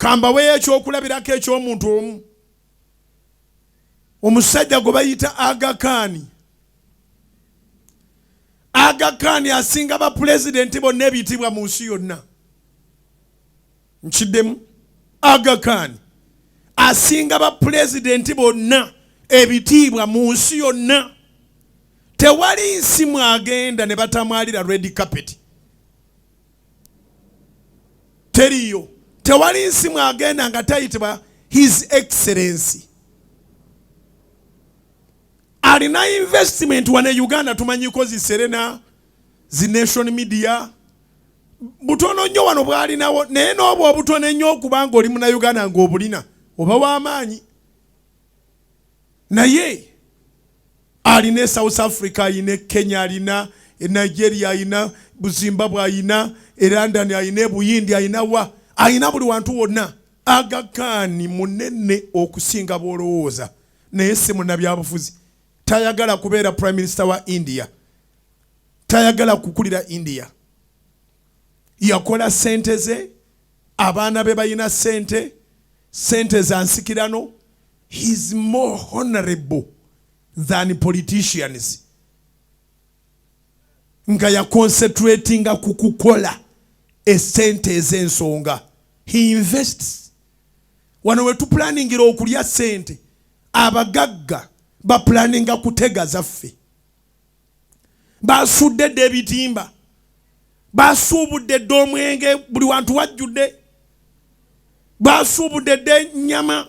Kambawe ekyokulabirako eky'omuntu omu. Omusajja gwe bayita Agakhan. Agakhan asinga ba president bonna ebitiibwa mu nsi yonna. Nkiddemu. Agakhan asinga ba president bonna ebitiibwa mu nsi yonna. Tewali nsi mwagenda ne batamwalira red carpet. Teriyo. Tewali nsi mwagenda nga tayitibwa His Excellency. Alina investment wane Uganda tumanyiko ziserena zi nation media. Butono nnyo wano bwalinawo naye n'obwo obutono ennyo okubanga oli muna Uganda ng'obulina oba w'amaanyi. Naye alina South Africa, alina Kenya, alina Nigeria, alina Zimbabwe, alina London, alina Buyindi, alina wa alina buli wantu wonna. Agakhan munene okusinga bw'olowooza naye si munnabyabufuzi. Tayagala kubeera prime minister wa India. Tayagala kukulira India. Yakola sente ze, abaana be balina sente, sente za nsikirano. He is more honorable than politicians. Nga ya concentratinga kukukola esente ez'ensonga. He invests. Wano wetu planningira okulya sente. Abagagga ba planninga kutega zaffe. Basudde ebitimba. Basuubudde omwenge buli wantu wajjudde. Basuubudde nyama.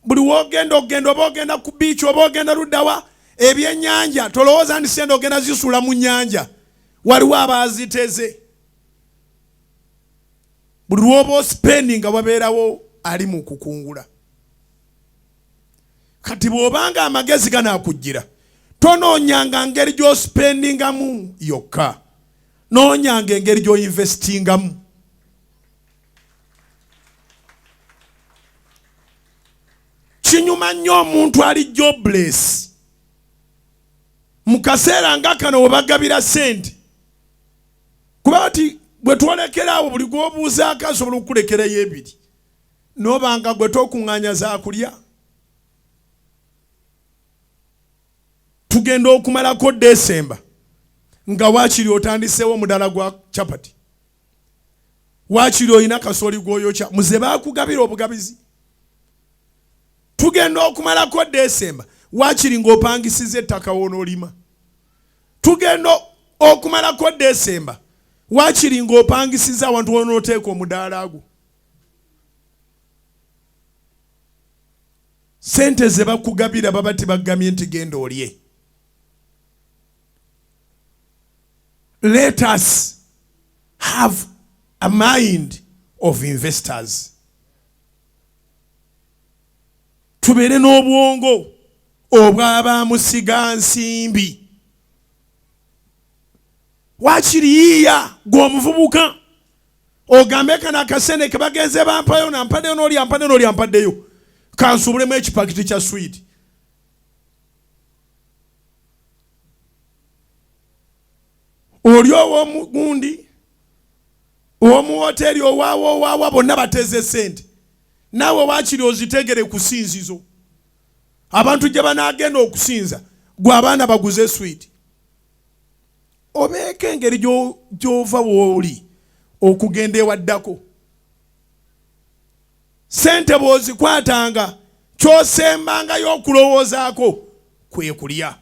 Buli wogenda oba ogenda ku beach oba ogenda luddawa ebyennyanja tolowooza nti sente ogenda zisuula mu nnyanja. Waliwo abaaziteze. Buli lwoba spending nga wabeerawo ali mu kukungula. Kati bw'obanga amagezi ganaakujjira tonoonyanga ngeri gy'ospendingamu yokka. Noonyanga engeri gy'oinvestingamu. Kinyuma nnyo omuntu ali jobless. Mu kaseera nga kano webagabira sente. Kuba ti bwe twolekerawo buli gw'obuuzaako asobola okukulekerayo ebiri. N'obanga gwe tookuŋŋaanya zaakulya. Tugenda okumalako December nga waakiri otandiseewo omudala gwa chapati. Waakiri olina kasooli gw'oyokya. Muze baakugabira obugabizi. Tugenda okumalako December waakiri ng'opangisiza ettaka w'onoolima. Tugenda okumalako December waakiri ng'opangisiza awantu w'onooteeka omudaala gwo. Sente ze bakugabira baba tibagamye nti genda olye. Let us have a mind of investors. Tubeere n'obwongo obw'abaamusiga Nsi Mbi. Waakiri yiiya gw'omuvubuka ogambe kana akasene ke bagenze bampayo nampaddeyo n'oli ampaddeyo n'oli ampaddeyo. Kansubulemu ekipakiti kya sweet. Oli ow'omugundi omu hoteli owaawa bonna bateze sente. Naawe waakiri ozitegere ku ssinzizo. Abantu gye banaagenda okusinza gwe abaana baguze sweet. Obeeko engeri gy'ova w'oli okugenda ewaddako. Sente bw'ozikwatanga ky'osembangayo okulowoozaako kwe kulya.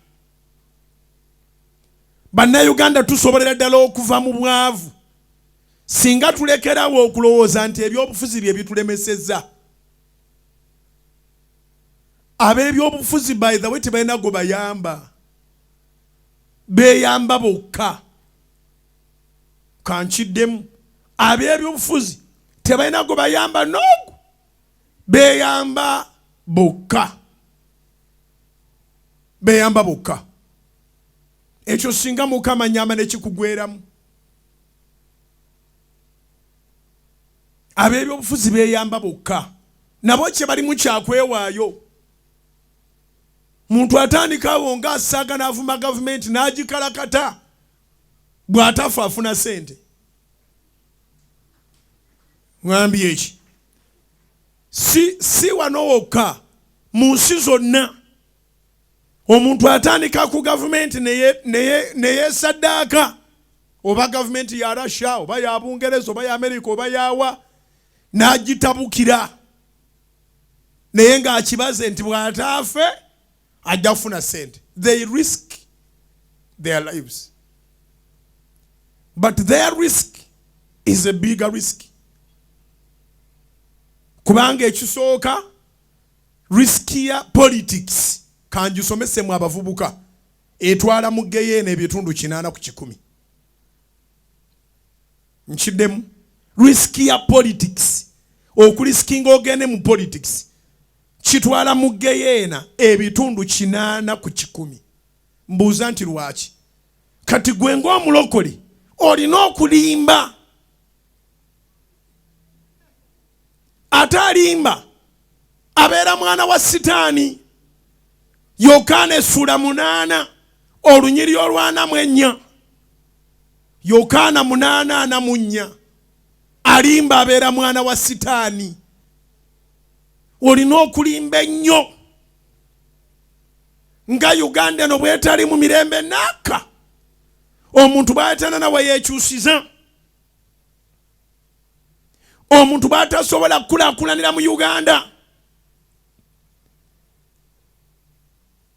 Banna Uganda tusobolera ddala okuva mu bwavu singa tulekerawo okulowooza nti ebyobufuzi bye bitulemesezza. Ab'ebyobufuzi by the way tebalina gwe bayamba. Beeyamba bokka. Kankiddemu. Ab'ebyobufuzi tebalina gwe bayamba n'ogu. Beeyamba bokka. Beeyamba bokka. Ekyo singa Mukama nnyamba ne kikugweramu. Ab'ebyobufuzi beeyamba bokka. Nabo kye balimu kyakwewaayo. Muntu atandikawo ng'asaaga n'avuma gavumenti n'agikalakata bw'atafa afuna sente. Ngambye eki si wano wokka mu nsi zonna omuntu atandika ku gavumenti neye saddaaka oba gavumenti ya Russia oba ya Bungereza oba ya America oba yawa n'agitabukira naye ng'akibaze nti bw'ataafe ajja kufuna sente. They risk their lives, but their risk is a bigger risk. Kubanga ekisooka risk ya politics kanjusomesemu abavubuka etwala mu geyeena ebitundu 8 ku 10. Nchiddemu risk ya politics okuriskinga ogende mu politics kitwala mu geyeena ebitundu 8 ku 10. Mbuuza nti lwaki? Kati gwe ng'omulokole olina okulimba. Atalimba abeera mwana wa sitaani. Yokaana essula 8 olunyiri olwana mu 4. Yokaana 8:4 alimba abeera mwana wa sitaani. Olina okulimba ennyo. Nga Uganda no bwetali mu mirembe naka omuntu bw'atana nawe yekyusiza. Omuntu bw'atasobola kukulaakulanira mu Uganda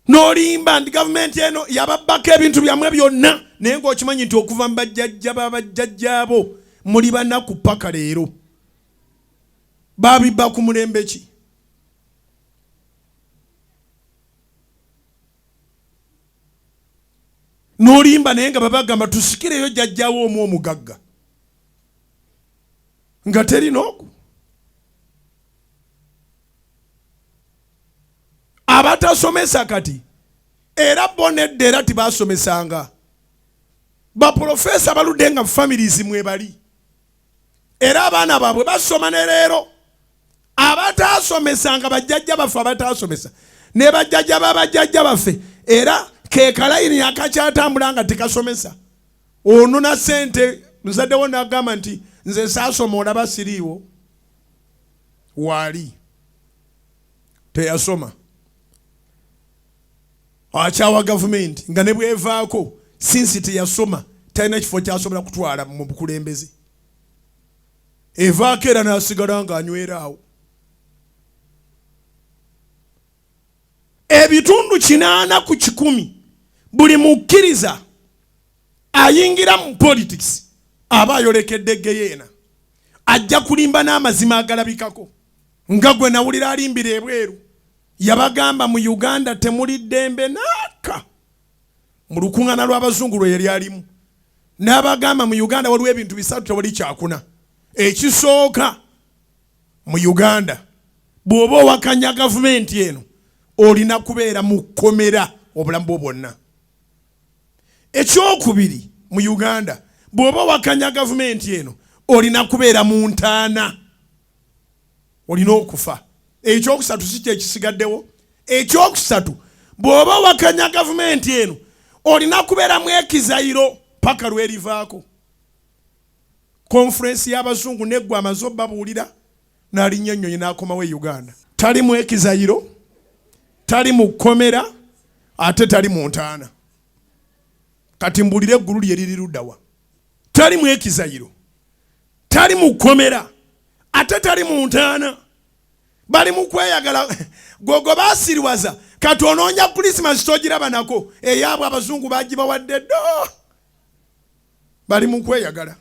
n'olimba nti gavumenti eno yababbako ebintu byammwe byonna naye ng'okimanyi nti okuva mu bajjajja babajjajjaabo muli banaku paka leero babibba ku mulembe ki? N'olimba naye nga babagamba tusikireyo jjajjawo omugagga nga terina oku. Abatasomesa kati era bonedde era tibasomesanga. Baprofesa baludde nga families mwe bali era abaana baabwe basoma ne leero. Abatasomesanga bajjajja baffe abatasomesa ne bajjajja babajjajja baffe era kekalayini akakyatambula nga tekasomesa. Ono na sente muzaddewo n'agamba nti nze saasoma olaba siriiwo. Waali teyasoma akyawa gavumenti nga ne bwevaako sinsi teyasoma talina kifo kyasobola kutwala mu bukulembeze. Evaako era n'asigala ng'anywera. Ebitundu 8 ku 10 buli mukkiriza ayingira mu politics aba ayolekedde geyeena ajja kulimba n'amazima agalabikako. Nga gwe nawulira alimbira ebweru yabagamba mu Uganda temuli ddembe naka mu lukuŋŋaana lw'abazungu lwe yali alimu. N'abagamba mu Uganda waliwo ebintu 3 tewali kyakuna. Ekisooka mu Uganda bw'oba owakanya gavumenti eno olina kubeera mu kkomera obulamu bwo bwonna. Ekyokubiri mu Uganda bw'oba owakanya gavumenti eno olina kubeera mu ntaana. Olina okufa. Ekyokusatu si kye kisigaddewo. Ekyokusatu bw'oba owakanya gavumenti eno olina kubeera mu ekizayiro paka lwerivaako. Conference y'abazungu neggwa amaze obbabuulira n'alinnya ennyonyi n'akomawo e Uganda. Tali mu ekizayiro, tali mu kkomera, ate tali mu ntaana. Kati mbuulire eggulu lye liri luddawa. Tali mu ekizayiro, tali mu kkomera, ate tali mu ntaana. Bali mu kweyagala. Gogo baasiriwaza kati onoonya Christmas togiraba nako eyabwe abazungu bagibawadde ddo. Bali mu kweyagala.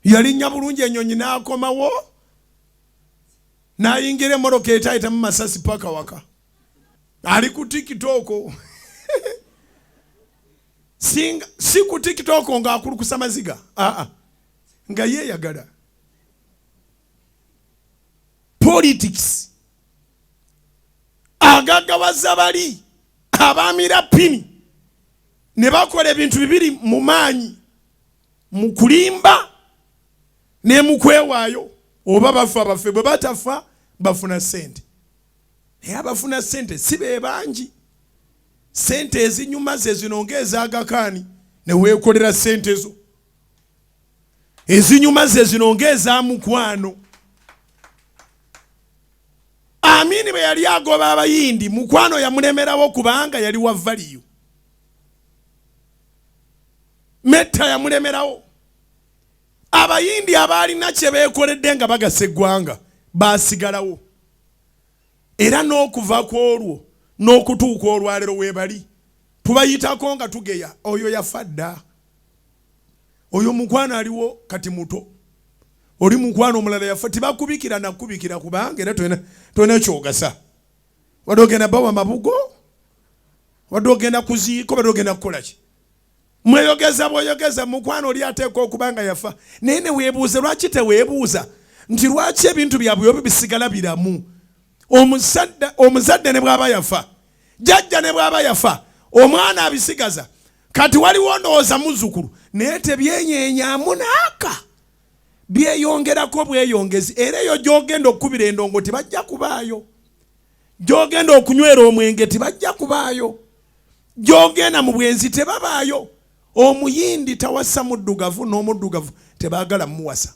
Yalinnya bulungi ennyonyi n'akomawo n'ayingira emmoloka etayitamu masasi paka waka. Ali ku TikTok. Si ku TikTok ng'akulukusa maziga. Nga yeeyagala. Politics agagawaza bali abaamira pini ne bakola ebintu 2 mu maanyi mu kulimba ne mu kwewaayo. Oba bafa baffe bwe batafa bafuna sente. Naye abafuna sente si be bangi. Sente ezinyuma ze zinongeza Agakhan ne weekolera sente zo. Ezinyuma ze zinongeza mukwano. Amini bwe yali agoba abayindi mukwano yamulemerawo kubanga yali wa value. Metta yamulemerawo. Abayindi abalina kye beekoledde nga bagasa eggwanga baasigalawo. Era n'okuva ku olwo n'okutuuka olwalero weebali tubayitako nga tugeya oyo yafa dda. Oyo mukwano aliwo kati muto. Oli mukwano omulala yafa tibakubikira nakubikira kubanga era twena kyogasa. Wadde ogenda bawa mabugo, wadde ogenda kuziiko, wadde ogenda kukola ki. Mweyogeza bweyogeza mukwano oli ateeka okubanga yafa. Naye ne weebuuze lwaki teweebuuza nti lwaki ebintu byabwe ebyo bisigala biramu. Omuzadde ne bw'aba yafa, jjajja ne bw'aba yafa, omwana abisigaza. Kati waliwo ndowooza muzzukulu naye tebyenyenyaamu naaka. Byeyongerako bweyongezi. Era eyo gy'ogenda okukubira endongo tebajja kubaayo. Gy'ogenda okunywera omwenge tebajja kubaayo. Gy'ogenda mu bwenzi tebabaayo. Omuyindi tawassa muddugavu n'omuddugavu tebaagala mmuwasa.